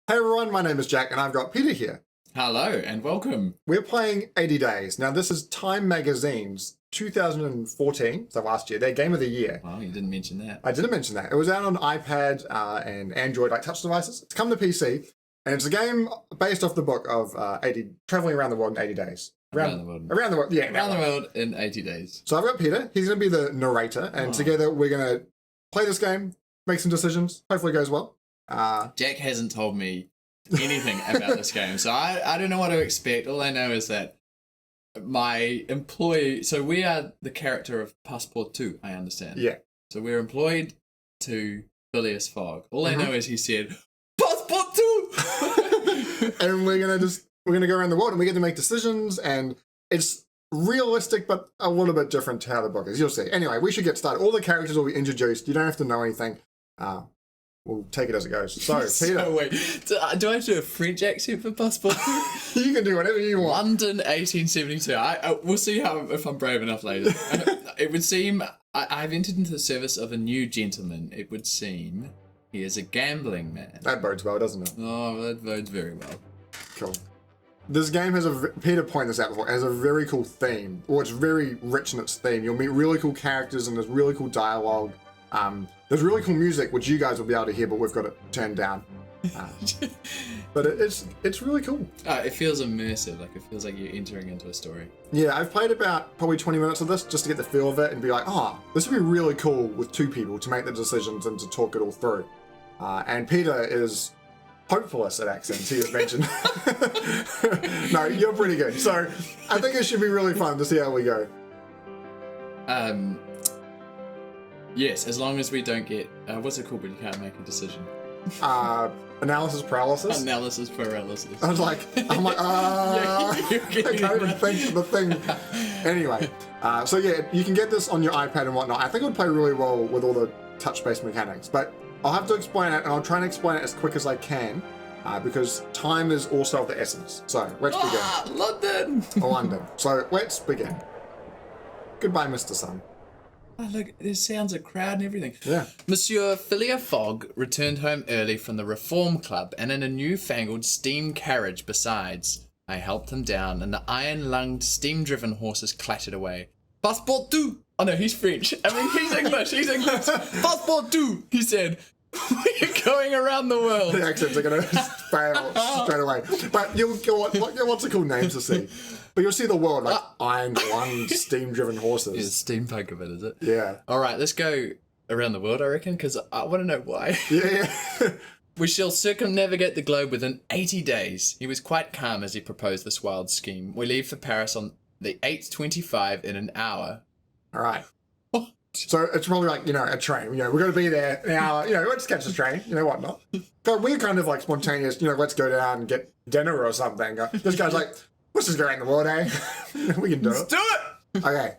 Hey everyone, my name is Jack and I've got Peter here. Hello and welcome. We're playing 80 Days. Now this is Time Magazine's 2014, so last year, their game of the year. Well, you didn't mention that. I didn't mention that. It was out on iPad and Android, like touch devices. It's come to PC and it's a game based off the book of traveling around the world in 80 days. Around the world. Around the world, yeah. Around the world in 80 days. So I've got Peter. He's going to be the narrator and together we're going to play this game, make some decisions. Hopefully it goes well. Jack hasn't told me anything about this game, so I don't know what to expect. All I know is that my employee, so we are the character of Passport 2, I understand. Yeah. So we're employed to Phileas Fogg. All I know is he said, Passport 2! And we're gonna go around the world and we get to make decisions, and it's realistic but a little bit different to how the book is. You'll see. Anyway, we should get started. All the characters will be introduced. You don't have to know anything. We'll take it as it goes. So, Peter. So wait, do I have to do a French accent for Passport 2? You can do whatever you want. London, 1872. We'll see if I'm brave enough later. It would seem I've entered into the service of a new gentleman. It would seem he is a gambling man. That bodes well, doesn't it? Oh, that bodes very well. Cool. This game has Peter pointed this out before, has a very cool theme. Or it's very rich in its theme. You'll meet really cool characters and there's really cool dialogue. There's really cool music, which you guys will be able to hear, but we've got it turned down. But it's really cool. It feels immersive. Like it feels like you're entering into a story. Yeah, I've played about probably 20 minutes of this just to get the feel of it and be like, this would be really cool with two people to make the decisions and to talk it all through. And Peter is hopeless at accents, he has mentioned. No, you're pretty good. So I think it should be really fun to see how we go. Yes, as long as we don't get what's it called when you can't make a decision? Analysis paralysis. Analysis paralysis. I'm like, I can't even think of the thing. Anyway, so yeah, you can get this on your iPad and whatnot. I think it would play really well with all the touch-based mechanics, but I'll have to explain it, and I'll try and explain it as quick as I can, because time is also of the essence. So let's begin. London. London. So let's begin. Goodbye, Mr. Sun. Oh, look, there's sounds of crowd and everything. Yeah. Monsieur Phileas Fogg returned home early from the Reform Club and in a newfangled steam carriage besides. I helped him down, and the iron-lunged, steam-driven horses clattered away. Passport 2! Oh no, he's French. I mean, he's English. Passport 2, he said. We're going around the world. The accents are going to fail straight away. But you'll what's a cool name to see? But you'll see the world, like iron-lunged, steam-driven horses. It's steampunk of it, is it? Yeah. All right, let's go around the world, I reckon, because I want to know why. Yeah. We shall circumnavigate the globe within 80 days. He was quite calm as he proposed this wild scheme. We leave for Paris on the 8:25 in an hour. All right. So it's probably like, a train. We're going to be there an hour. Let's catch the train. Whatnot. So we're kind of like spontaneous, let's go down and get dinner or something. This guy's like, let's just go around the world, eh? We can do it. Let's do it! Okay.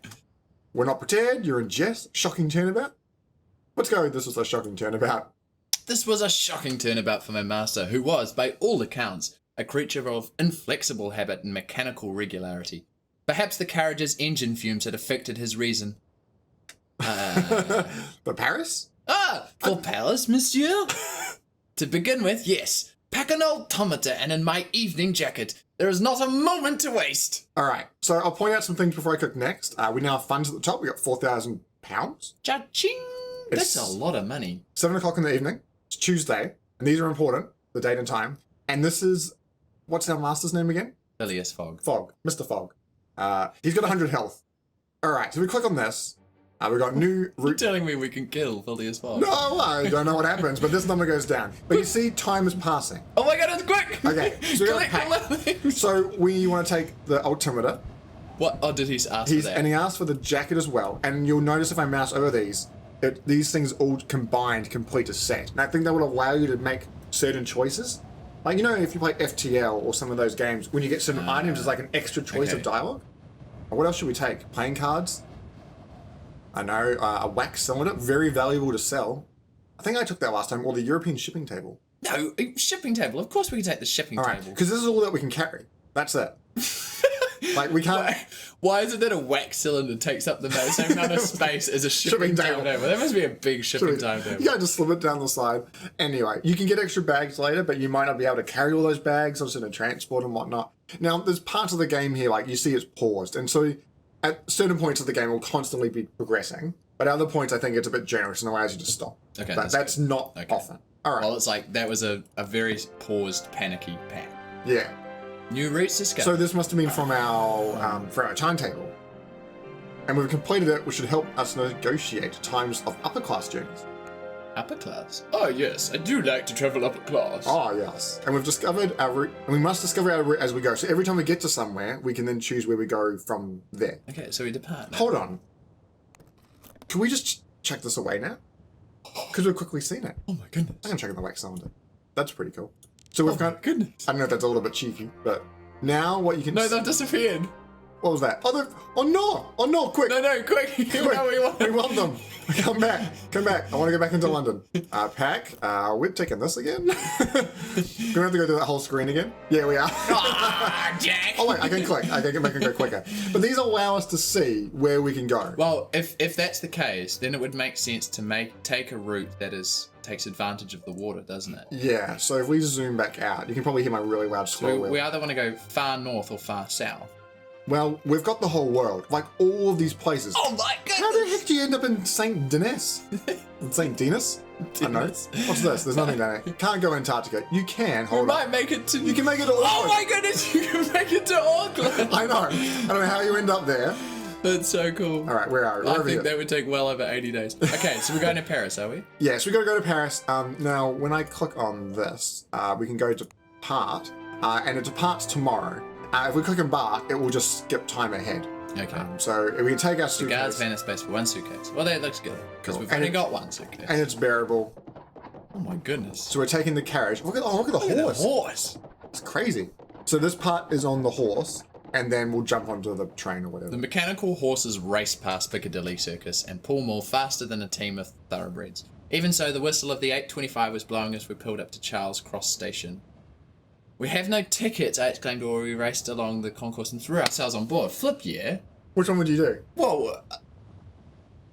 We're not prepared. You're in jest. Shocking turnabout. Let's go. This was a shocking turnabout. This was a shocking turnabout for my master, who was, by all accounts, a creature of inflexible habit and mechanical regularity. Perhaps the carriage's engine fumes had affected his reason. The Paris? For Paris, monsieur? To begin with, yes. Pack an altimeter and in my evening jacket. There is not a moment to waste. All right. So I'll point out some things before I click next. We now have funds at the top. We got £4,000. Cha-ching! That's a lot of money. 7 o'clock in the evening. It's Tuesday. And these are important. The date and time. And this is, what's our master's name again? Phileas Fogg. Fogg. Mr. Fogg. He's got 100 health. All right. So we click on this. We've got new route. You're telling me we can kill Phileas Fogg? No, I don't know what happens, but this number goes down. But you see, time is passing. Oh my god, it's quick! Okay, so we got to pack. So we want to take the altimeter. What? Oh, did he ask for that? And he asked for the jacket as well. And you'll notice if I mouse over these, these things all combined complete a set. And I think that would allow you to make certain choices. Like, if you play FTL or some of those games, when you get certain items, there's like an extra choice of dialogue. What else should we take? Playing cards? I know, a wax cylinder, very valuable to sell. I think I took that last time, or the European shipping table. No, shipping table. Of course we can take the shipping table. Because this is all that we can carry. That's it. Like, we can't... Why is it that a wax cylinder takes up the same amount of space as a shipping timetable? That must be a big shipping timetable. You can't just slip it down the side. Anyway, you can get extra bags later, but you might not be able to carry all those bags, also in transport and whatnot. Now, there's parts of the game here, like, you see it's paused, and so at certain points of the game, it will constantly be progressing, but at other points, I think it's a bit generous and allows you to stop. Okay, but that's not often. All right. Well, it's like, that was a very paused, panicky pack. Yeah. New routes discovered. So this must have been from our timetable. And we've completed it, which should help us negotiate times of upper class journeys. Upper class? Oh, yes. I do like to travel upper class. Oh, yes. And we've discovered our route, and we must discover our route as we go. So every time we get to somewhere, we can then choose where we go from there. Okay, so we depart now. Hold on. Can we just check this away now? Because we've quickly seen it. Oh my goodness. I can check in the wax cylinder. That's pretty cool. So we've got... goodness. I don't know if that's a little bit cheeky, but now what you can... No, they've disappeared. What was that? Oh no, quick. No, quick. Quick. No, We want them. Come back. I want to go back into London. Pack. We're taking this again. Gonna have to go through that whole screen again. Yeah, we are. Ah, Jack. Oh wait, I can click. I can get back and go quicker. But these allow us to see where we can go. Well, if that's the case, then it would make sense to take a route that takes advantage of the water, doesn't it? Yeah. So if we zoom back out, you can probably hear my really loud scroll wheel. We either want to go far north or far south. Well, we've got the whole world, like all of these places. Oh my goodness! How the heck do you end up in St. Denis? St. Denis? I don't know. What's this? There's nothing down there. Can't go Antarctica. You can. Hold on. You might make it to... You can make it to Auckland. Oh my goodness, you can make it to Auckland! I know. I don't know how you end up there. That's so cool. All right, where are we? I think that would take well over 80 days. Okay, so we're going to Paris, are we? Yes, we got to go to Paris. Now, when I click on this, we can go to depart, and it departs tomorrow. If we click embark, it will just skip time ahead. Okay. So we can take our The suitcase. guards van a space for one suitcase. Well, that looks good, because we've only got one suitcase. And it's bearable. Oh my goodness. So we're taking the carriage. Look at the horse. The horse. It's crazy. So this part is on the horse, and then we'll jump onto the train or whatever. The mechanical horses race past Piccadilly Circus and Pall Mall faster than a team of thoroughbreds. Even so, the whistle of the 8:25 was blowing as we pulled up to Charles Cross Station. We have no tickets, I exclaimed while we raced along the concourse and threw ourselves on board. Flip, yeah? Which one would you do? Whoa.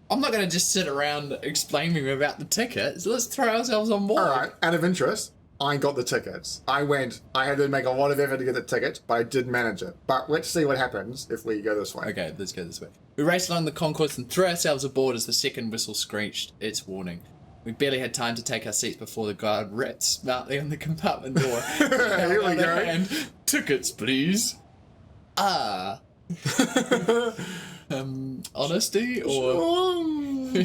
I'm not going to just sit around explaining about the tickets. Let's throw ourselves on board. All right, out of interest, I got the tickets. I had to make a lot of effort to get the tickets, but I did manage it. But let's see what happens if we go this way. Okay, let's go this way. We raced along the concourse and threw ourselves aboard as the second whistle screeched its warning. We barely had time to take our seats before the guard rapped smartly on the compartment door. Here we go. Hand, tickets, please. Honesty or...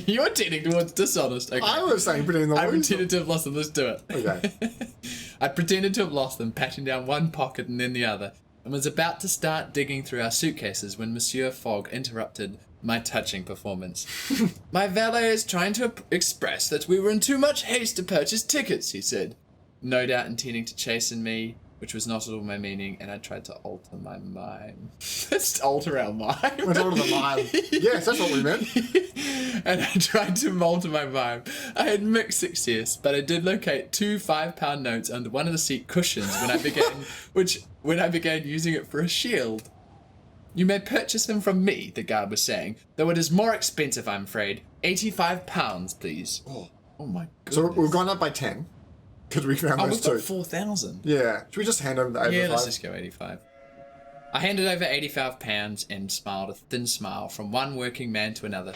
You're tending towards dishonest. Okay. I was saying pretending the I pretended to have lost them. Let's do it. Okay. I pretended to have lost them, patting down one pocket and then the other, and was about to start digging through our suitcases when Monsieur Fogg interrupted my touching performance. My valet is trying to express that we were in too much haste to purchase tickets, he said, no doubt intending to chasten me, which was not at all my meaning, and I tried to alter my mime. Let's alter our mime. Let's alter the mime. Yes, that's what we meant. And I tried to alter my mime. I had mixed success, but I did locate 2 5-pound notes under one of the seat cushions when I began using it for a shield. You may purchase them from me, the guard was saying, though it is more expensive, I'm afraid. £85, please. Oh my goodness. So we've gone up by 10. Because we found those we've two. got 4,000. Yeah. Should we just hand over the 85? Yeah, let's just go 85. I handed over £85 and smiled a thin smile from one working man to another.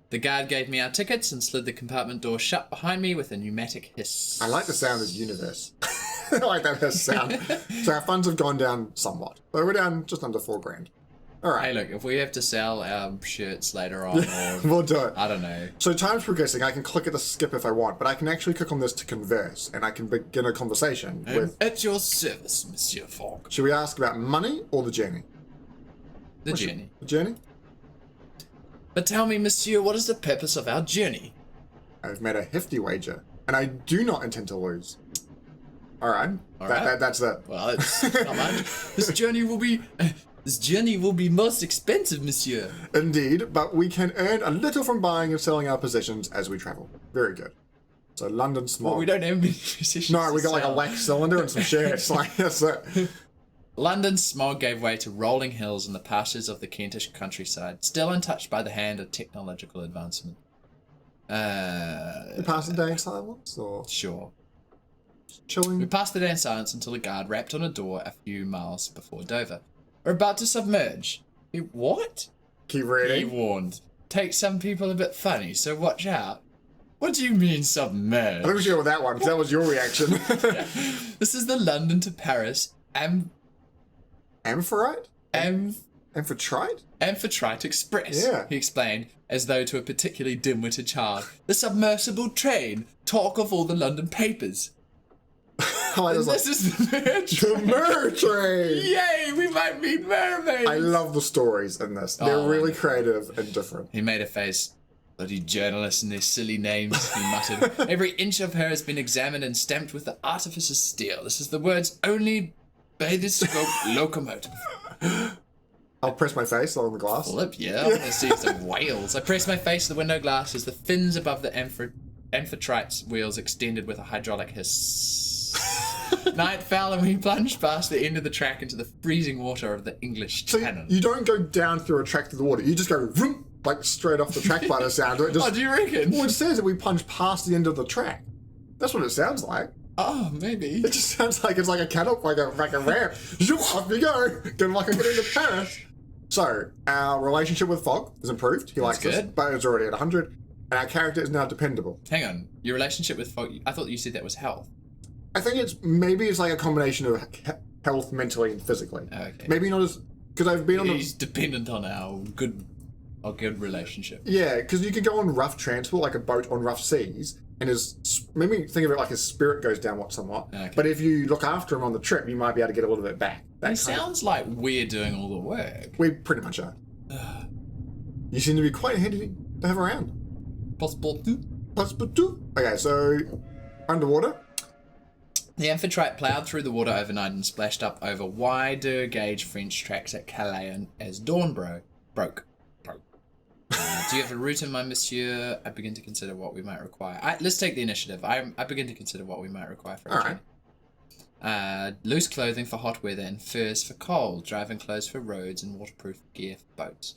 The guard gave me our tickets and slid the compartment door shut behind me with a pneumatic hiss. I like the sound of universe. I like that hiss sound. So our funds have gone down somewhat. So we're down just under $4,000. All right. Hey, look, if we have to sell our shirts later on, or we'll do it. I don't know. So time's progressing. I can click at the skip if I want, but I can actually click on this to converse, and I can begin a conversation with... At your service, Monsieur Fogg. Should we ask about money or the journey? The journey. The journey? But tell me, Monsieur, what is the purpose of our journey? I've made a hefty wager, and I do not intend to lose. All right. That's it. Well, it's not much. This journey will be most expensive, Monsieur. Indeed, but we can earn a little from buying and selling our possessions as we travel. Very good. So London smog. Well, we don't have many possessions. No, we got to like a sell. wax cylinder and some shirts. Like, that's it. London's smog gave way to rolling hills and the pastures of the Kentish countryside, still untouched by the hand of technological advancement. You pass the day in silence, or Sure. chilling? We passed the day in silence until a guard rapped on a door a few miles before Dover. We're about to submerge. What? Keep He reading. warned. Take some people a bit funny, so watch out. What do you mean submerge? I think we should go with that one, because that was your reaction. This is the London to Paris Amphitrite? Amphitrite? Amphitrite Express, Yeah. he explained, as though to a particularly dim-witted child. The submersible train. Talk of all the London papers. I was like, This is the merge. the mer train! Yay, we might meet mermaids. I love the stories in this. They're really creative and different. He made a face. Bloody journalists and their silly names, he muttered. Every inch of her has been examined and stamped with the artificer's steel. This is the words only by the scope locomotive. I'll press my face along the glass. Flip, yeah. I want to see some whales. I pressed my face to the window glass as the fins above the amphitrite's wheels extended with a hydraulic hiss. Night fell and we plunged past the end of the track into the freezing water of the English So Channel. you don't go down through a track to the water. You just go vroom, like straight off the track by the sound. It just, Oh, do you reckon? well, it says that we plunge past the end of the track. That's what it sounds like. Oh, maybe. It just sounds like it's like a cattle, like a ramp. Zoom, off you go. Get like a get into Paris. So our relationship with Fogg is improved. He likes us, good. but it's already at 100. And our character is now dependable. Hang on. Your relationship with Fogg, I thought you said that was health. I think it's like a combination of health, mentally, and physically. Okay. Maybe not as because I've been on the He's dependent on our good relationship. yeah, because you could go on rough transport like a boat on rough seas, and maybe think of it like his spirit goes down somewhat. Okay. But if you look after him on the trip, you might be able to get a little bit back. It sounds like we're doing all the work. We pretty much are. You seem to be quite handy to have around. Possible. Okay, so underwater. The Amphitrite ploughed through the water overnight and splashed up over wider gauge French tracks at Calais as dawn broke. Do you have a route in mind, monsieur? I begin to consider what we might require. Let's take the initiative. I begin to consider what we might require for our journey. Loose clothing for hot weather and furs for cold, driving clothes for roads and waterproof gear for boats.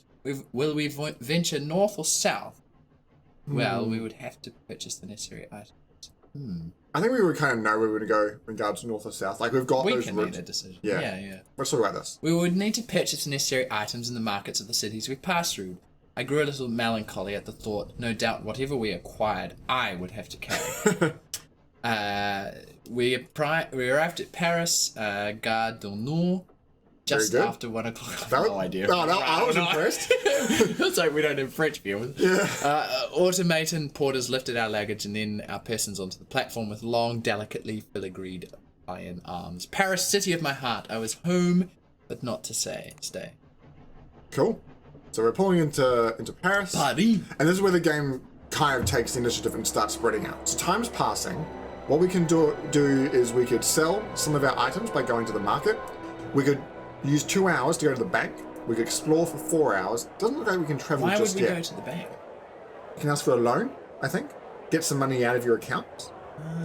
Will we venture north or south? Well, we would have to purchase the necessary items. I think we would kind of know where we would go in regards to north or south. Like we've got We those can routes. make that decision. Yeah. Yeah. Let's talk about this. We would need to purchase necessary items in the markets of the cities we passed through. I grew a little melancholy at the thought. No doubt whatever we acquired, I would have to carry. We arrived at Paris, Gare du Nord, just Very good. after 1 o'clock. No idea. No, I was impressed. It's like we don't have French viewers. Yeah. Automaton porters lifted our luggage and then our persons onto the platform with long, delicately filigreed iron arms. Paris, city of my heart. I was home, but not to stay. Cool. So we're pulling into Paris. Paris. And this is where the game kind of takes the initiative and starts spreading out. So time's passing. What we can do is we could sell some of our items by going to the market. We could use 2 hours to go to the bank. We could explore for 4 hours. Doesn't look like we can travel Why just would we yet. go to the bank? You can ask for a loan, I think. Get some money out of your account.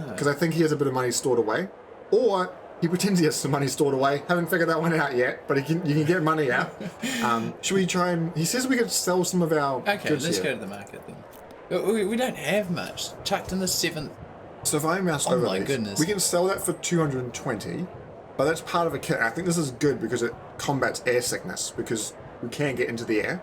Because I think he has a bit of money stored away. Or he pretends he has some money stored away. Haven't figured that one out yet, but you can get money out. Should we try and... He says we could sell some of our Okay, goods let's here. go to the market then. We don't have much. Chucked in the 7th. So if I mouse Oh over my these, goodness. we can sell that for 220, but that's part of a kit. I think this is good because it combats air sickness, because we can get into the air.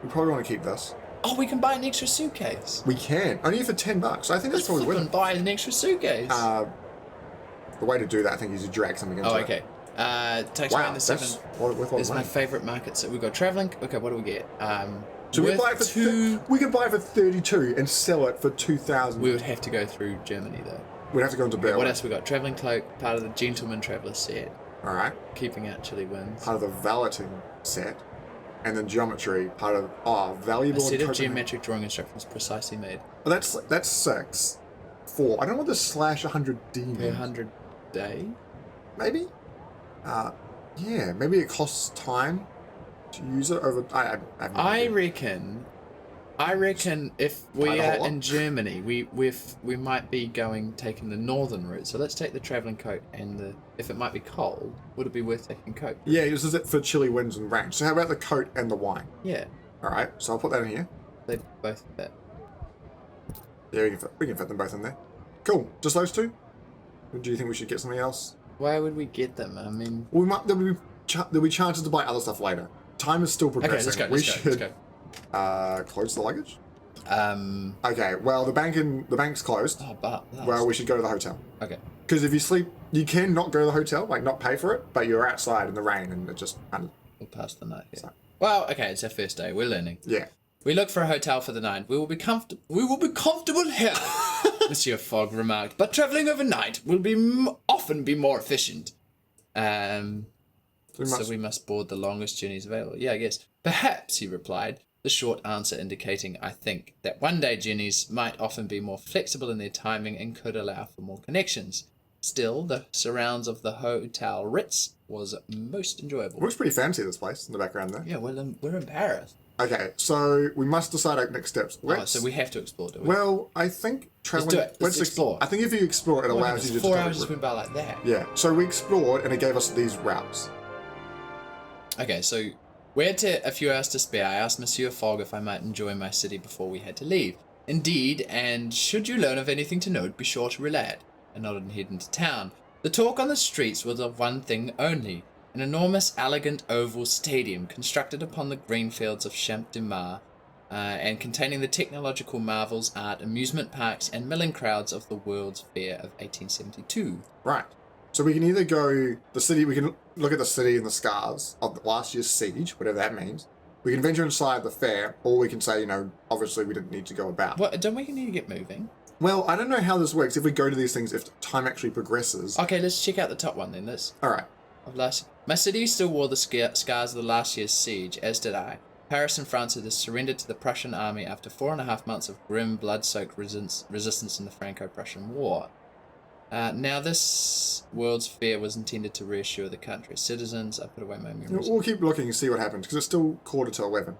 We probably want to keep this. Oh, we can buy an extra suitcase. We can, only for $10. I think that's Let's probably flip worth and it. buy an extra suitcase. The way to do that, I think, is to drag something into oh, it. okay. Takes Wow, away in the that's 7th. worth all It's the my money. favourite market. So we've got travelling. Okay, what do we get? So we worth buy it for we could buy it for 32 and sell it for 2,000. We would have to go through Germany though. We'd have to go into Berlin. What else we got? Travelling cloak, part of the gentleman traveller set. All right. Keeping out chilly winds. Part of the valeting set, and then geometry. Part of valuable. A set of Copenhagen. geometric drawing instructions precisely made. Well, that's 6. 4. I don't know what the /100D means. Per 100 day. Maybe. Yeah. Maybe it costs time to use it over. I have no I idea. reckon I reckon if we Quite a are whole lot. in Germany, we might be taking the northern route. So let's take the traveling coat and if it might be cold, would it be worth taking coat? Yeah, this is it for chilly winds and rain. So how about the coat and the wine? Yeah, All right, so I'll put that in here. they both fit. Yeah, we can fit them both in there. Cool. Just those two? Or do you think we should get something else? Why would we get them? I mean, Well, there'll be chances to buy other stuff later. Time is still progressing. okay, let's go. Close the luggage. Um. Okay. Well, the bank's closed. Oh, but Well, we should go to the hotel. okay. Because if you sleep, you can not go to the hotel, like not pay for it, but you're outside in the rain and it just We'll pass the night here. So- Well, okay, it's our first day. We're learning. yeah. We look for a hotel for the night. We will be comfortable here, Monsieur Fogg remarked. But travelling overnight will often be more efficient. So we must board the longest journeys available. Yeah, I guess. Perhaps, he replied, the short answer indicating, I think, that one-day journeys might often be more flexible in their timing and could allow for more connections. Still, the surrounds of the Hotel Ritz was most enjoyable. Looks pretty fancy, this place in the background there. Yeah, well, we're in Paris. Okay, so we must decide our next steps. So we have to explore, do we? Well, I think traveling. do it. Let's explore. I think if you explore, it allows you to. 4 hours just went by like that. Yeah. So we explored, and it gave us these routes. Okay, so we had a few hours to spare. I asked Monsieur Fogg if I might enjoy my city before we had to leave. Indeed, and should you learn of anything to note, be sure to relay it. I nodded and headed into town. The talk on the streets was of one thing only. An enormous, elegant oval stadium constructed upon the green fields of Champ de Mars and containing the technological marvels, art, amusement parks, and milling crowds of the World's Fair of 1872. Right. So we can either go the city. We can look at the city and the scars of last year's siege, whatever that means. We can venture inside the fair, or we can say, obviously we didn't need to go about. What? Don't we need to get moving? Well, I don't know how this works. If we go to these things, if time actually progresses. Okay, let's check out the top one then. All right. My city still wore the scars of the last year's siege, as did I. Paris and France had surrendered to the Prussian army after 4.5 months of grim, blood-soaked resistance in the Franco-Prussian War. Now, this World's Fair was intended to reassure the country's citizens. I put away my memories. We'll keep looking and see what happens, because it's still 11:15.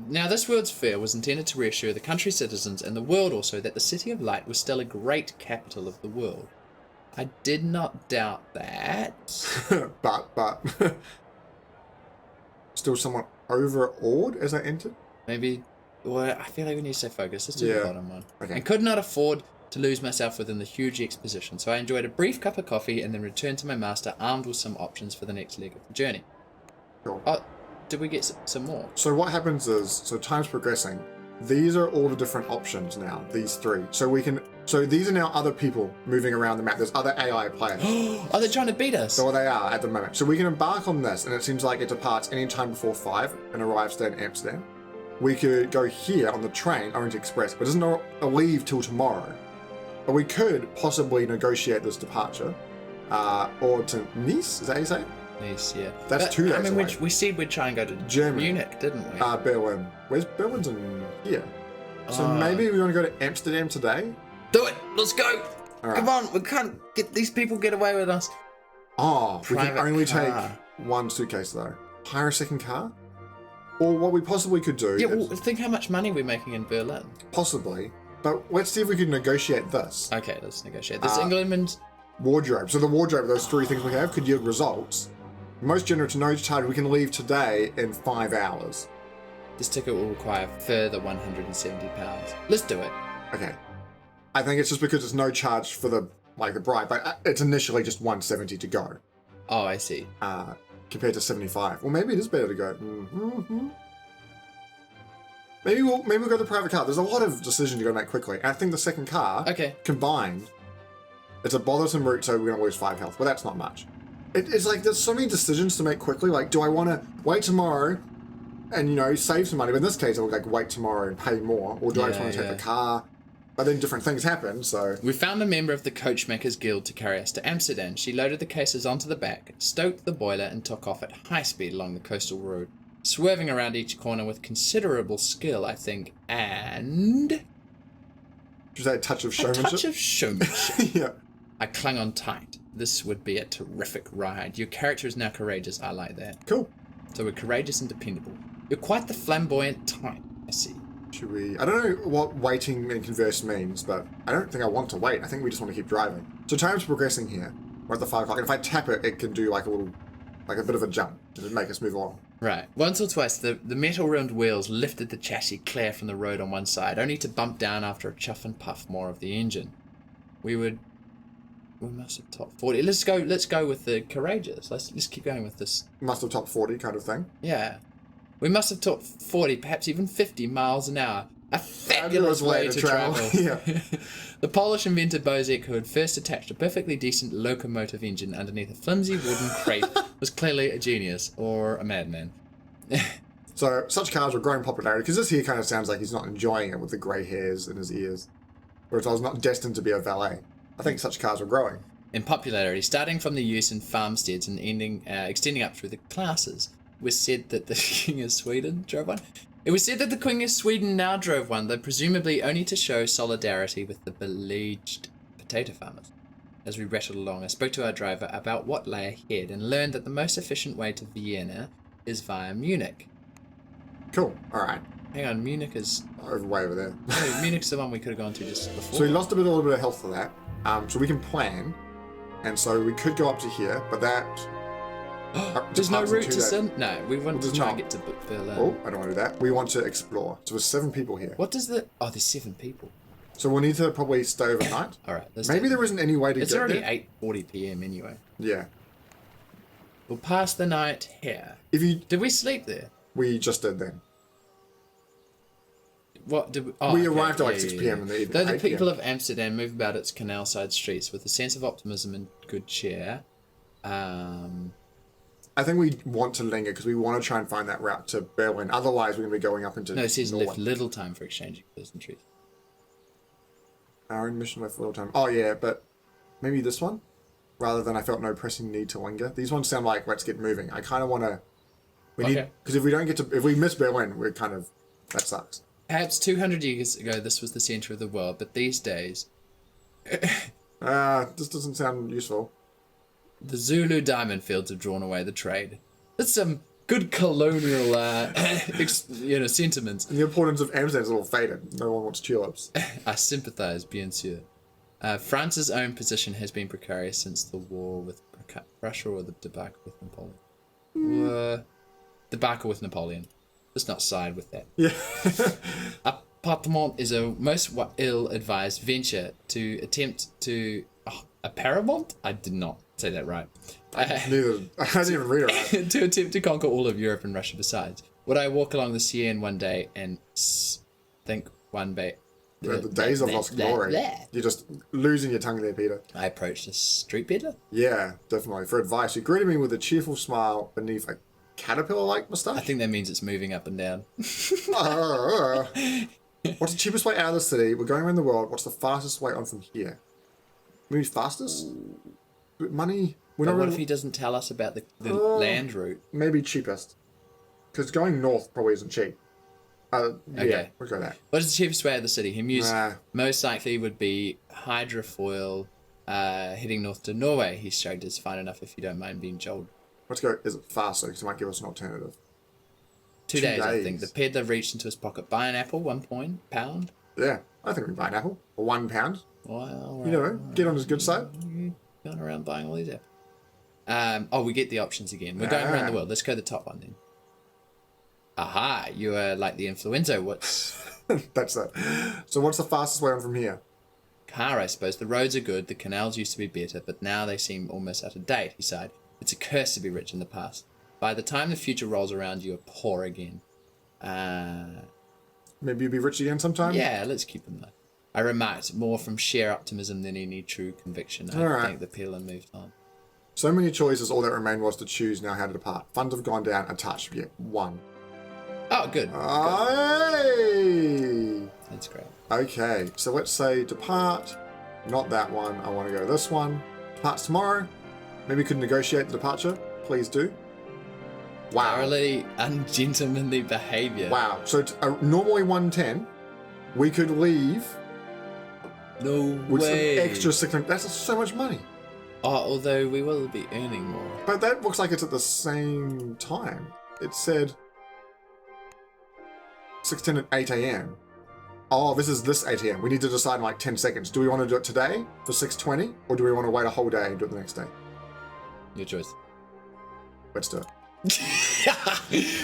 Now, this World's Fair was intended to reassure the country's citizens and the world also that the City of Light was still a great capital of the world. I did not doubt that. but still somewhat overawed as I entered. Maybe, well, I feel like we need to stay focused. Let's do the bottom one. Okay. And could not afford to lose myself within the huge exposition, so I enjoyed a brief cup of coffee and then returned to my master armed with some options for the next leg of the journey. Cool. Oh, did we get some more? So what happens is, so time's progressing. These are all the different options now, these three. So these are now other people moving around the map. There's other AI players. Are they trying to beat us? So they are at the moment. So we can embark on this, and it seems like it departs any time before 5 and arrives there in Amsterdam. We could go here on the train, Orient Express, but it doesn't leave till tomorrow. But we could possibly negotiate this departure, or to Nice, is that how you say it? Nice, yeah. That's 2 days I mean, away. we said we'd try and go to Germany. Munich, didn't we? Berlin. Where's Berlin's in here? So maybe we want to go to Amsterdam today? Do it! Let's go! All right. Come on, we can't get these people get away with us. Oh, we can Private only car. take 1 suitcase though. Hire a second car? Or what we possibly could do Yeah, is, well, think how much money we're making in Berlin. possibly, but let's see if we can negotiate this. Okay, let's negotiate. This England. Wardrobe. So the wardrobe, those 3 things we have, could yield results. Most generous to no charge, we can leave today in 5 hours. This ticket will require further £170. Let's do it. Okay. I think it's just because it's no charge for the bride, but it's initially just 170 to go. Oh, I see. Compared to 75. Well, maybe it is better to go. Mm-hmm. Maybe we'll go to the private car. There's a lot of decisions you got to make quickly. And I think the second car, combined, it's a bothersome route, so we're going to lose 5 health. But that's not much. It's like there's so many decisions to make quickly. Like, do I want to wait tomorrow and, save some money? But in this case, I'll wait tomorrow and pay more. Or do I just want to take the car? But then different things happen, so... We found a member of the Coachmakers Guild to carry us to Amsterdam. She loaded the cases onto the back, stoked the boiler, and took off at high speed along the coastal road, swerving around each corner with considerable skill, I think, and... Is that a touch of showmanship? A touch of showmanship. Yeah. I clung on tight. This would be a terrific ride. Your character is now courageous. I like that. Cool. So we're courageous and dependable. You're quite the flamboyant type, I see. Should we... I don't know what waiting in converse means, but I don't think I want to wait. I think we just want to keep driving. So time's progressing here. We're at the 5 o'clock. And if I tap it, it can do like a little... like a bit of a jump to make us move on. Right. Once or twice, the metal-rimmed wheels lifted the chassis clear from the road on one side, only to bump down after a chuff and puff more of the engine. We must have topped 40. Let's go with the courageous. Let's keep going with this. Must have topped 40 kind of thing. Yeah. We must have topped 40, perhaps even 50 miles an hour. A fabulous way to travel. Yeah. The Polish inventor Bozek, who had first attached a perfectly decent locomotive engine underneath a flimsy wooden crate, was clearly a genius or a madman. So such cars were growing popularity because this here kind of sounds like he's not enjoying it with the grey hairs in his ears. Whereas I was not destined to be a valet. I think such cars were growing. In popularity, starting from the use in farmsteads and extending up through the classes, it was said that the King of Sweden drove one. It was said that the King of Sweden now drove one, though presumably only to show solidarity with the beleaguered potato farmers. As we rattled along, I spoke to our driver about what lay ahead and learned that the most efficient way to Vienna is via Munich. Cool. All right. Hang on, Munich is... Way over there. No, Munich's the one we could have gone to just before. So we lost a little bit of health for that. So we can plan. And so we could go up to here, but that... There's no route to Sin? No, we want to try and get to Berlin. Oh, I don't want to do that. We want to explore. So there's 7 people here. What does the... Oh, there's 7 people. So we'll need to probably stay overnight. All right. Maybe there isn't any way to get there. It's already 8:40 p.m. anyway. Yeah. We'll pass the night here. Did we sleep there? We just did then. What did we... We arrived at 6 p.m. in the evening. Though the people of Amsterdam move about its canal-side streets with a sense of optimism and good cheer. I think we want to linger because we want to try and find that route to Berlin. Otherwise, we're going to be going up into No, it says Norway. left little time for exchanging pleasantries. Our own mission left little time. Oh, yeah, but maybe this one? Rather than I felt no pressing need to linger. These ones sound like, let's get moving. I kind of want to... Because if we don't get to... If we miss Berlin, we're kind of... That sucks. Perhaps 200 years ago, this was the centre of the world, but these days... This doesn't sound useful. The Zulu diamond fields have drawn away the trade. That's some good colonial, sentiments. And the importance of Amsterdam is a little faded. No one wants tulips. I sympathise, bien sûr. France's own position has been precarious since the war with Russia or the debacle with Napoleon. Debacle with Napoleon. Let's not side with that. Yeah. Appartement is a most ill-advised venture to attempt to... a paramount? I did not say that right. Neither. I didn't even read it right. To attempt to conquer all of Europe and Russia besides. Would I walk along the Seine one day and think one day... The days of lost glory. You're just losing your tongue there, Peter. I approached a street peddler? Yeah, definitely. For advice, he greeted me with a cheerful smile beneath a caterpillar-like moustache. I think that means it's moving up and down. What's the cheapest way out of the city? We're going around the world. What's the fastest way on from here? Maybe fastest? Money? What if he doesn't tell us about the land route? Maybe cheapest. Because going north probably isn't cheap. Okay. Yeah, we'll go that. What is the cheapest way out of the city? He mused most likely would be hydrofoil heading north to Norway. He showed us fine enough if you don't mind being jolted. Let's go. Is it faster? Because it might give us an alternative. 2 days, I think. The peddler reached into his pocket. Buy an apple, £1. Yeah, I think we can buy an apple. Or £1. Well, you know, get on his good side. Going around buying all these apples. We get the options again. We're going around the world. Let's go to the top one then. Aha, you are like the influenza. What's... That's it. So what's the fastest way on from here? Car, I suppose. The roads are good. The canals used to be better, but now they seem almost out of date, he sighed. It's a curse to be rich in the past. By the time the future rolls around, you are poor again. Maybe you'll be rich again sometime? Yeah, let's keep them though. I remarked, more from sheer optimism than any true conviction. I think the peddler moved on. So many choices, all that remained was to choose now how to depart. Funds have gone down a touch, yet 1. Oh, good. Hey! That's great. Okay, so let's say depart. Not that one. I want to go this one. Departs tomorrow. Maybe we could negotiate the departure. Please do. Wow. Thoroughly ungentlemanly behaviour. Wow. So normally 110. We could leave. No with way. Some extra 600. That's so much money. Although we will be earning more. But that looks like it's at the same time. It said 6:10 at 8 a.m. Oh, this is this ATM. We need to decide in like 10 seconds. Do we want to do it today for 6:20, or do we want to wait a whole day and do it the next day? Your choice. Let's do it.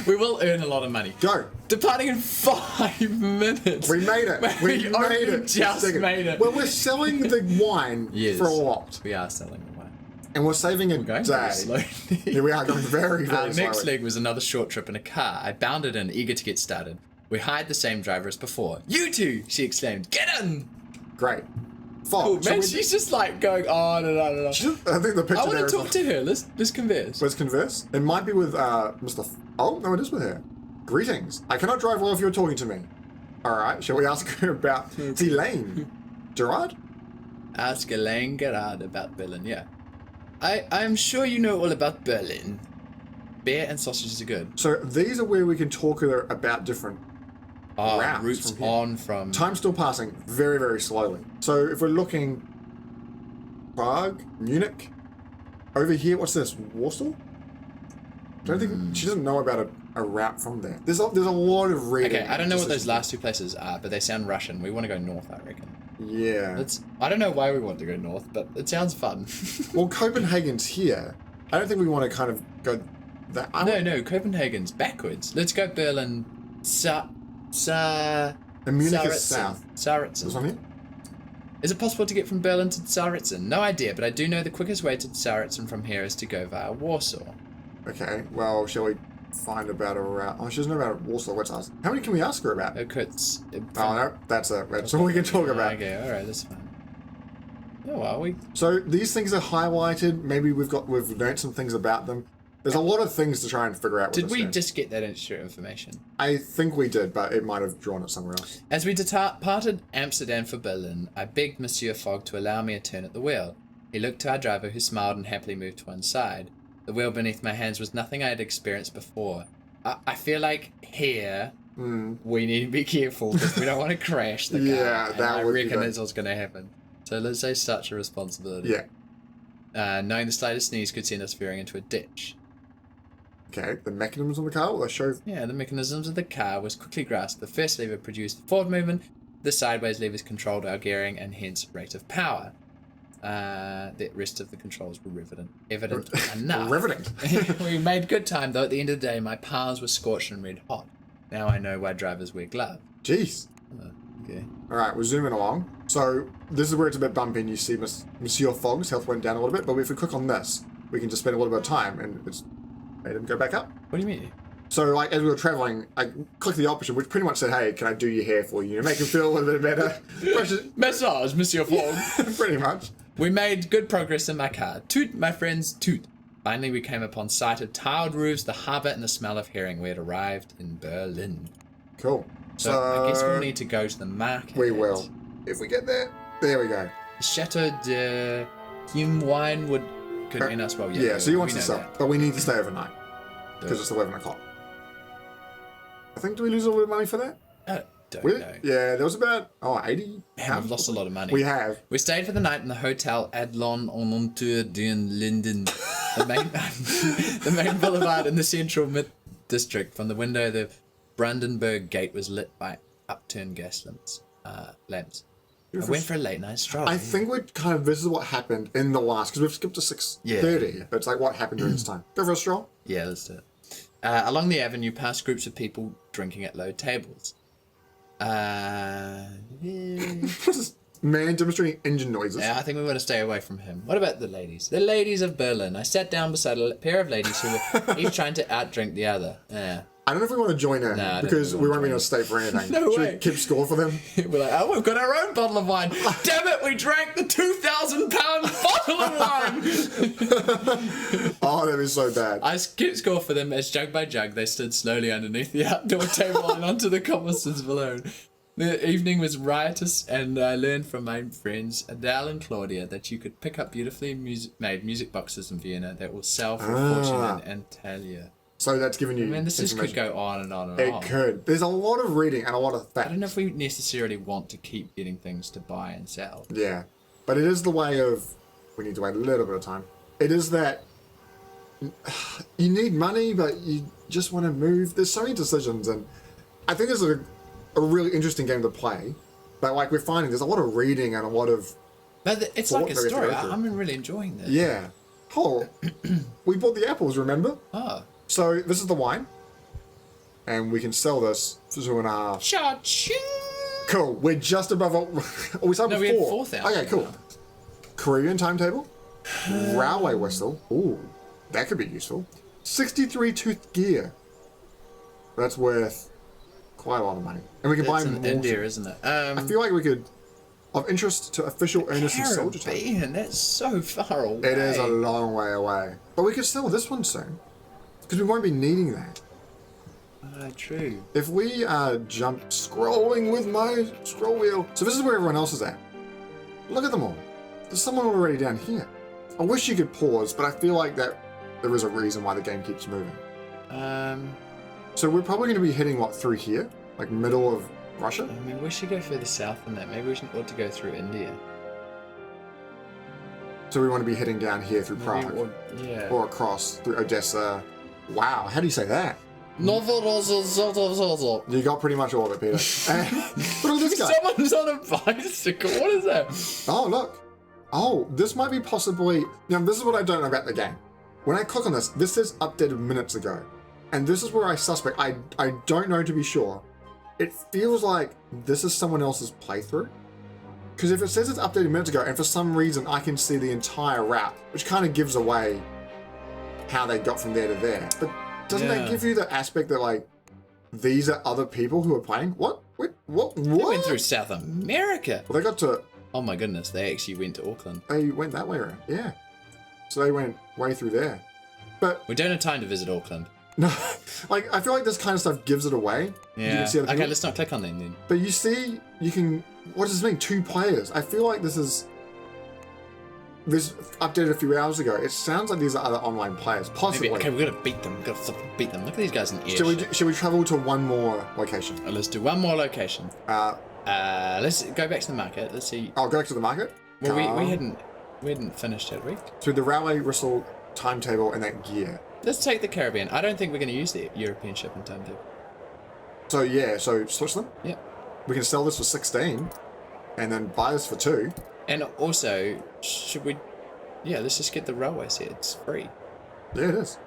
We will earn a lot of money. Go. Departing in 5 minutes. We made it. We made it. Just made it. Well, we're selling the wine Yes. for a lot. We are selling the wine. And we're saving a Going day. very slowly. Here we are going very, very Our slowly. next leg was another short trip in a car. I bounded in, eager to get started. We hired the same driver as before. You two, she exclaimed. Get in! Great. Fog. Cool, So man, we- she's just like going on and on and on. I think the picture I want there to is talk to her. Let's converse. Let's converse. It might be with Mr. Oh, no, it is with her. Greetings. I cannot drive well if you're talking to me. All right. Shall we ask her about Elaine? Gerard? Ask Elaine Gerard about Berlin, yeah. I'm sure you know all about Berlin. Beer and sausages are good. So these are where we can talk to her about different routes Routes from here. on from... Time's still passing very, very slowly. So if we're looking Prague, Munich, over here, what's this? Warsaw? I don't think she doesn't know about a route from there. There's a lot of reading. Okay, I don't know what those decisions. last two places are, but they sound Russian. We want to go north, I reckon. Yeah. I don't know why we want to go north, but it sounds fun. Well, Copenhagen's here. I don't think we want to kind of go that. No, Copenhagen's backwards. Let's go Berlin. And Munich is Saritzen. south. Saritzen. This one here? Is it possible to get from Berlin to Saritzen? No idea, but I do know the quickest way to Saritzen from here is to go via Warsaw. Okay, well, shall we find about a route? Oh, she doesn't know about Warsaw. Let's ask. How many can we ask her about? Kurtz. Oh, no, that's it. That's all we can talk about. Okay, alright, that's fine. Oh, well, So these things are highlighted. Maybe we've learned some things about them. There's a lot of things to try and figure out. Did with we this game. just get that extra information? I think we did, but it might have drawn it somewhere else. As we departed Amsterdam for Berlin, I begged Monsieur Fogg to allow me a turn at the wheel. He looked to our driver, who smiled and happily moved to one side. The wheel beneath my hands was nothing I had experienced before. I feel like here we need to be careful because we don't want to crash the car. Yeah, and that I would be reckon bad. that's what's going to happen. So let's say such a responsibility. Yeah. Knowing the slightest sneeze could send us veering into a ditch. Okay. The mechanisms of the car. Will I show? Yeah, the mechanisms of the car was quickly grasped. The first lever produced the forward movement. The sideways levers controlled our gearing and hence rate of power. The rest of the controls were evident enough. Riveting. We made good time, though at the end of the day my palms were scorched and red hot. Now I know why drivers wear gloves. Jeez. Okay. All right, we're zooming along. So this is where it's a bit bumpy and you see Monsieur Fogg's health went down a little bit, but if we click on this, we can just spend a little bit of time and it's made him go back up. What do you mean? So like as we were traveling, I clicked the option which pretty much said, hey, can I do your hair for you? Make him feel a little bit better. Massage, Monsieur Fogg. Pretty much. We made good progress in my car. Toot, my friends, toot. Finally, we came upon sight of tiled roofs, the harbour, and the smell of herring. We had arrived in Berlin. Cool. So I guess we'll need to go to the market. We will. If we get there, there we go. The Chateau de Wine could mean us well. Yeah, so you want we to know sell, but we need to stay overnight because it's 11 o'clock. I think, do we lose a little bit of money for that? that. Don't We, know. yeah, there was about 80. Man, we've lost a lot of money. We have. We stayed for the night in the Hotel Adlon en Monteur den Linden, the main boulevard in the central mid-district. From the window, the Brandenburg Gate was lit by upturned gas lamps. I went for a late night stroll. I think this is what happened in the last, because we've skipped to 6:30. It's like what happened during this time. Go for a stroll. Yeah, let's do it. Along the avenue, past groups of people drinking at low tables. What's this man demonstrating engine noises? Yeah, I think we want to stay away from him. What about the ladies? The ladies of Berlin. I sat down beside a pair of ladies who were each trying to outdrink the other. Yeah. I don't know if we want to join in Nah, I don't because think we we won't be want able to to stay for anything. No Should way. we keep score for them? We're like, oh, we've got our own bottle of wine. Damn it, we drank the 2,000-pound bottle of wine. Oh, that is so bad. I kept score for them as jug by jug they stood slowly underneath the outdoor table and onto the cobblestones below. The evening was riotous, and I learned from my friends Adele and Claudia that you could pick up beautifully made music boxes in Vienna that will sell for a fortune in Antalya. So that's giving you. Man, this just could information. go on and on and It on. could. There's a lot of reading and a lot of I facts. don't know if we necessarily want to keep getting things to buy and sell. Yeah, but it is the way of. We need to wait a little bit of time. It is that you need money, but you just want to move. There's so many decisions, and I think there's a really interesting game to play. But like we're finding there's a lot of reading and a lot of But it's thought like a that we have to story. go through. I'm really enjoying this. Yeah. Oh, we bought the apples, remember? Oh. So this is the wine. And we can sell this for 2.5. Cha-ching! Cool. We're just above. We started No, with we had 4. 4,000 Okay, cool. now. Korean timetable. Railway whistle. Ooh, that could be useful. 63 tooth gear. That's worth quite a lot of money. And we can buy It's more. in India, isn't it? I feel like we could. Of interest to official owners and soldier type. Caribbean, that's so far away. It is a long way away. But we could sell this one soon. Because we won't be needing that. True. If we jump scrolling with my scroll wheel. So this is where everyone else is at. Look at them all. There's someone already down here. I wish you could pause, but I feel like that there is a reason why the game keeps moving. So we're probably going to be heading, what, through here? Like middle of Russia? I mean, we should go further south than that. Maybe we ought to go through India. So we want to be heading down here through Maybe, Prague. yeah. Or across through Odessa. Wow, how do you say that? You got pretty much all of it, Peter. Look at this guy. Someone's on a bicycle. What is that? Oh, look. Oh, this might be possibly... Now, this is what I don't know about the game. When I click on this, this says updated minutes ago. And this is where I suspect. I don't know to be sure. It feels like this is someone else's playthrough. Because if it says it's updated minutes ago, and for some reason I can see the entire route, which kind of gives away how they got from there to there. But doesn't that give you the aspect that, like, these are other people who are playing? What? Wait, what? They went through South America. Well, they got to... Oh my goodness, they actually went to Auckland. They went that way around, yeah. So they went way through there. But... We don't have time to visit Auckland. No, like, I feel like this kind of stuff gives it away. Yeah. You can see other Okay, people. let's not click on them then. But you see, you can... What does this mean? 2 players. I feel like this is... This updated a few hours ago. It sounds like these are other online players, possibly. Maybe, okay, we've got to beat them. We've got to fucking beat them. Look at these guys in air. Should we travel to one more location? Let's do one more location. Uh, Let's go back to the market. Let's see. I'll go back to the market. Well, we hadn't finished, had we? To the railway whistle timetable and that gear. Let's take the Caribbean. I don't think we're going to use the European shipping timetable. So yeah, so switch them. Yep. We can sell this for 16, and then buy this for 2. And also, should we? Yeah, let's just get the railway set. It's free. Yeah, it is.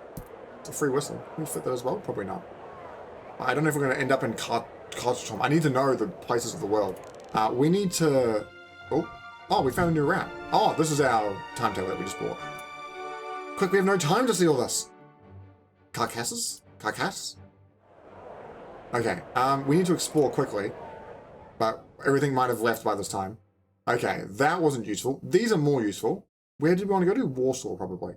It's a free whistle. Can we fit that as well? Probably not. I don't know if we're going to end up in Carcassonne. I need to know the places of the world. We need to... Oh, we found a new route. Oh, this is our timetable that we just bought. Quick, we have no time to see all this. Carcass? Okay, we need to explore quickly. But everything might have left by this time. Okay, that wasn't useful. These are more useful. Where did we want to go to? Warsaw, probably.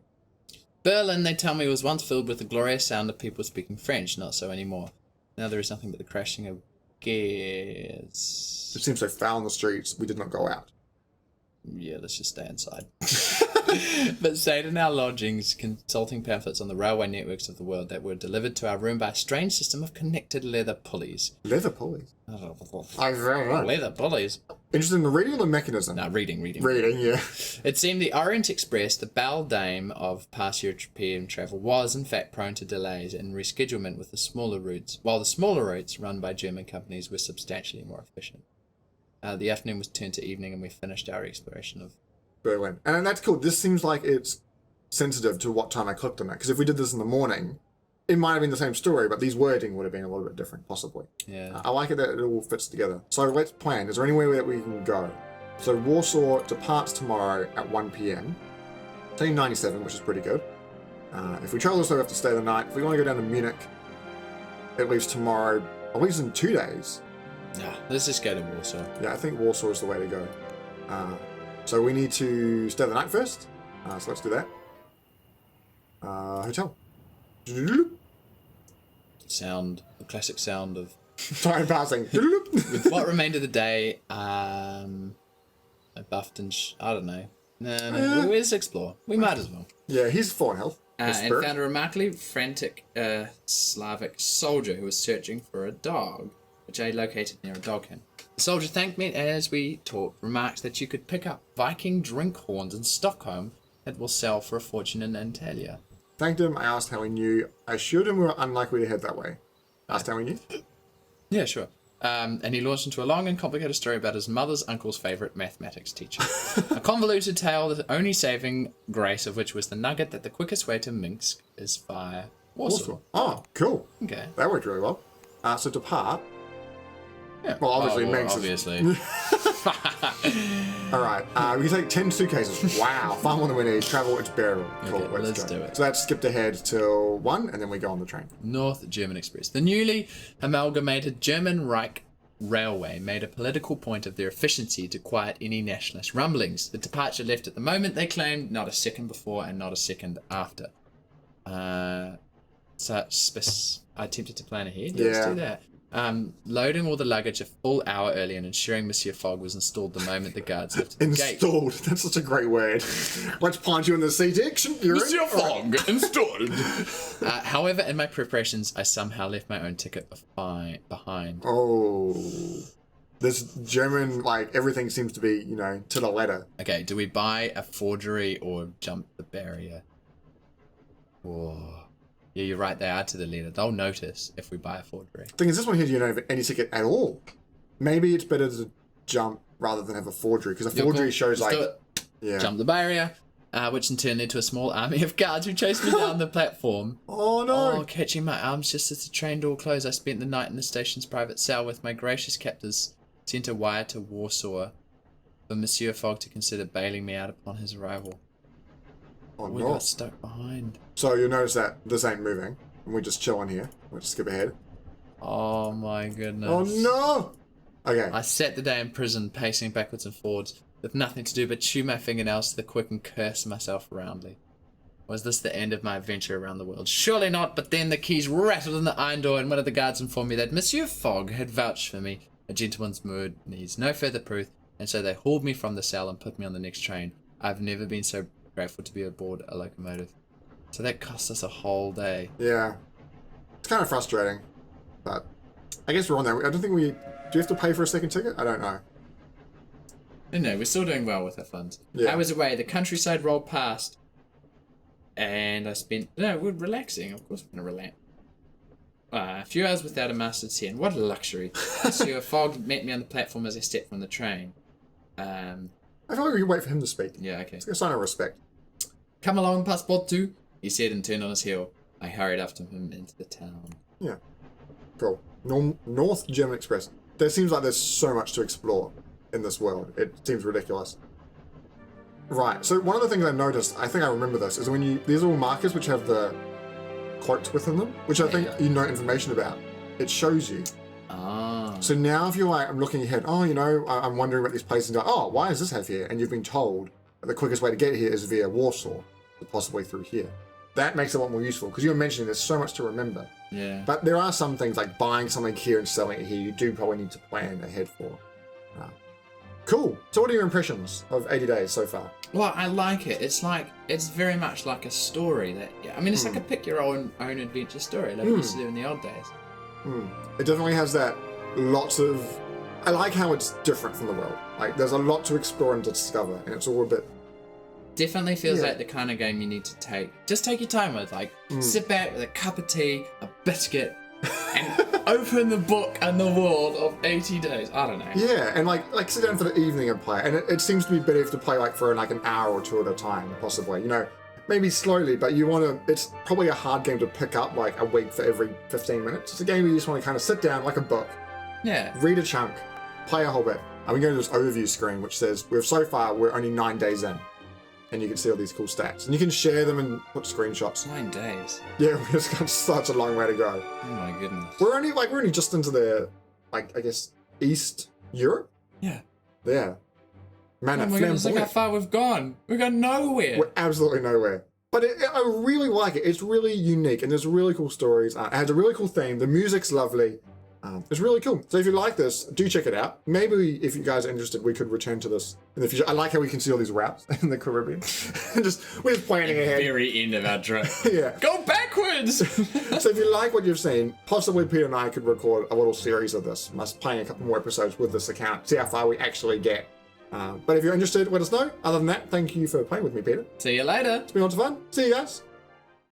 Berlin, they tell me, was once filled with the glorious sound of people speaking French. Not so anymore. Now there is nothing but the crashing of gears. It seems so foul in the streets. We did not go out. Yeah, let's just stay inside. But stayed in our lodgings, consulting pamphlets on the railway networks of the world that were delivered to our room by a strange system of connected leather pulleys. Leather pulleys? I don't know. Leather pulleys? Interested in the reading or the mechanism? No, reading. Reading, yeah. It seemed the Orient Express, the beldame of past European travel, was in fact prone to delays and reschedulement with the smaller routes, while the smaller routes run by German companies were substantially more efficient. The afternoon was turned to evening and we finished our exploration of Berlin. And that's cool. This seems like it's sensitive to what time I clicked on it. Because if we did this in the morning, it might have been the same story, but these wording would have been a little bit different, possibly. Yeah. I like it that it all fits together. So let's plan. Is there anywhere that we can go? So Warsaw departs tomorrow at 1 p.m. It's only 97, which is pretty good. If we travel this way, we have to stay the night. If we want to go down to Munich, it leaves tomorrow. It leaves in 2 days. Nah, let's just go to Warsaw. Yeah, I think Warsaw is the way to go. So we need to stay the night first. So let's do that. Hotel. Sound, the classic sound of Time passing. with what remained of the day. I buffed and I don't know. No, let's explore. We might as well. Yeah, he's full on health. And found a remarkably frantic Slavic soldier who was searching for a dog, which I located near a dog hen. The soldier thanked me as we talked, remarked that you could pick up Viking drink horns in Stockholm that will sell for a fortune in Antalya. Thanked him. I asked how he knew. I assured him we were unlikely to head that way. Asked how he knew. Yeah, sure. And he launched into a long and complicated story about his mother's uncle's favourite mathematics teacher. A convoluted tale, the only saving grace of which was the nugget that the quickest way to Minsk is via Warsaw. Oh, cool. Okay. That worked really well. So depart. Yeah. Well, obviously Minsk obviously. All right. We take 10 suitcases. Wow. Far more than we need. Travel, it's bearable. Cool. Okay, let's go. do it. So that's skipped ahead till 1, and then we go on the train. North German Express. The newly amalgamated German Reich Railway made a political point of their efficiency to quiet any nationalist rumblings. The departure left at the moment they claimed, not a second before and not a second after. I attempted to plan ahead. Yeah. Let's do that. Loading all the luggage a full hour early and ensuring Monsieur Fogg was installed the moment the guards lifted the gate. Installed. That's such a great word. Let's plant you in the seat, action. Monsieur Fogg, installed. However, in my preparations, I somehow left my own ticket behind. Oh. This German, everything seems to be, to the letter. Okay, do we buy a forgery or jump the barrier? Whoa. Yeah, you're right, they are to the letter. They'll notice if we buy a forgery. The thing is, this one here, you don't have any ticket at all. Maybe it's better to jump rather than have a forgery, because a forgery shows Jump the barrier, which in turn led to a small army of guards who chased me down the platform. Oh no! Oh, catching my arms just as the train door closed. I spent the night in the station's private cell with my gracious captors. Sent a wire to Warsaw for Monsieur Fogg to consider bailing me out upon his arrival. Oh we no! Got stuck behind. So you'll notice that this ain't moving, and we just chill on here. We'll just skip ahead. Oh my goodness! Oh no! Okay. I sat the day in prison, pacing backwards and forwards, with nothing to do but chew my fingernails to the quick and curse myself roundly. Was this the end of my adventure around the world? Surely not, but then the keys rattled in the iron door and one of the guards informed me that Monsieur Fogg had vouched for me. A gentleman's word needs no further proof, and so they hauled me from the cell and put me on the next train. I've never been so grateful to be aboard a locomotive. So that cost us a whole day. Yeah. It's kind of frustrating, but I guess we're on there. I don't think do you have to pay for a second ticket? I don't know. No, we're still doing well with our funds. Yeah. I was away, the countryside rolled past, and we're relaxing. Of course we're going to relax. A few hours without a mastered sin. What a luxury. Monsieur Fogg met me on the platform as I stepped from the train. I feel like we can wait for him to speak. Yeah, okay. It's a sign of respect. Come along, Passepartout, he said and turned on his heel. I hurried after him into the town. Yeah. Cool. North German Express. There seems like there's so much to explore in this world. It seems ridiculous. Right, so one of the things I noticed, I think I remember this, is when these little markers which have the quotes within them, which I think you know information about, it shows you. Ah. So now if you're like, I'm looking ahead, I'm wondering about these places, and go, why does this have here? And you've been told that the quickest way to get here is via Warsaw, possibly through here. That makes it a lot more useful, because you were mentioning there's so much to remember. Yeah. But there are some things like buying something here and selling it here, you do probably need to plan ahead for. Cool. So what are your impressions of 80 Days so far? Well, I like it. It's very much like a story it's like a pick your own adventure story, like we used to do in the old days. It definitely has that I like how it's different from the world. Like there's a lot to explore and to discover, and it's all a bit... Definitely feels like the kind of game you need to just take your time with, sit back with a cup of tea, a biscuit, and open the book and the world of 80 Days. I don't know. Yeah, and like sit down for the evening and play. And it seems to be better if to play for an hour or two at a time, possibly. Maybe slowly, but it's probably a hard game to pick up a week for every 15 minutes. It's a game where you just want to kind of sit down like a book. Yeah. Read a chunk, play a whole bit. And we go to this overview screen which says we're only 9 days in. And you can see all these cool stats. And you can share them and put screenshots. 9 days. Yeah, we've just got such a long way to go. Oh my goodness. We're only just into the I guess East Europe? Yeah. Yeah. Man, oh my goodness, look how far we've gone. We've gone nowhere. We're absolutely nowhere. But I really like it. It's really unique and there's really cool stories. It has a really cool theme. The music's lovely. It's really cool. So if you like this, do check it out. Maybe if you guys are interested, we could return to this in the future. I like how we can see all these routes in the Caribbean. We're just planning ahead. Very end of our trip. Yeah. Go backwards! So if you like what you've seen, possibly Peter and I could record a little series of this. Us playing a couple more episodes with this account. See how far we actually get. But if you're interested, let us know. Other than that, thank you for playing with me, Peter. See you later. It's been lots of fun. See you guys.